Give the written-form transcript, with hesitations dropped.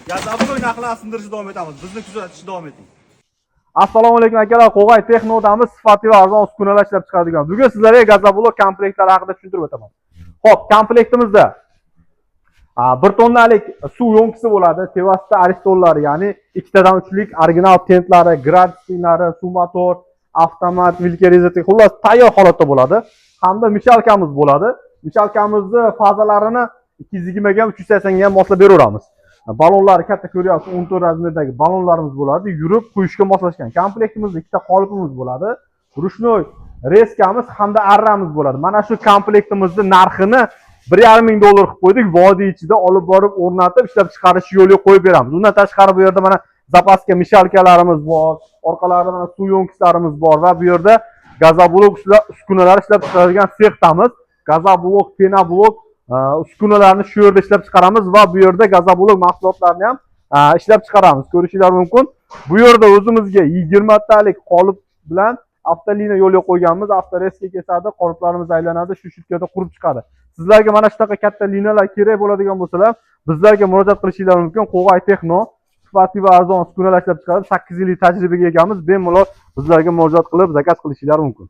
Gazabloy narxlarni sindirishni davom etamiz. Bizni kuzatishda davom eting. Assalomu alaykum akalar, Qo'g'ay Texnodamiz, sifatli va arzon uskunalar ishlab chiqaradigan. Bugun sizlarga Gazabloy komplektlari haqida tushuntirib o'taman. Xo'p, komplektimizda 1 tonnalik suv yo'nkisi bo'ladi, tevasida aristollari, ya'ni 2 tadan 3lik original tentlari, graduslinari, suv motor, avtomat, vilka rezerva, xullas tayyor holatda bo'ladi. Hamda mishalkamiz bo'ladi. Mishalkamizni fazalarini 220 ga 380 ga moslab beraveramiz. Balonlari katta ko'ryapsiz, 14 razmerdagi balonlarimiz bo'ladi. Yurib quyishga moslashgan. Komplektimizda ikkita qolipimiz bo'ladi. Rushnoy reskamiz hamda arramiz bo'ladi. Mana shu komplektimizning narxini $1,5 ming qilib qo'ydik. Vodiy ichida olib borib o'rnatib ishlab chiqarish yo'liga qo'yib beramiz. Undan tashqari bu yerda mana zapaska mishalkalarimiz bor, orqalarida mana suv yo'nkislarimiz bor va bu yerda gazoblok uskunalar ishlab chiqaradigan sextamiz. Gazoblok, penablok uskunalarni shu yerda ishlab chiqaramiz va bu yerda gazoblok mahsulotlarini ham ishlab chiqaramiz. Ko'rishingiz mumkin. Bu yerda o'zimizga 20 talik qolip bilan avtoliniya yo'lga qo'yganmiz. Avtoreska kesadi, qoliplarimiz aylanadi, shu shirkatda qurib chiqadi. Sizlarga mana shunaqa katta liniyalar kerak bo'ladigan bo'lsalar, bizlarga murojaat qilishingiz mumkin. Qo'g'ay Texno sifatli va arzon uskunalar ishlab chiqaradi. 8 yillik tajribaga egamiz. Bemalol bizlarga murojaat qilib zakaz qilishingiz mumkin.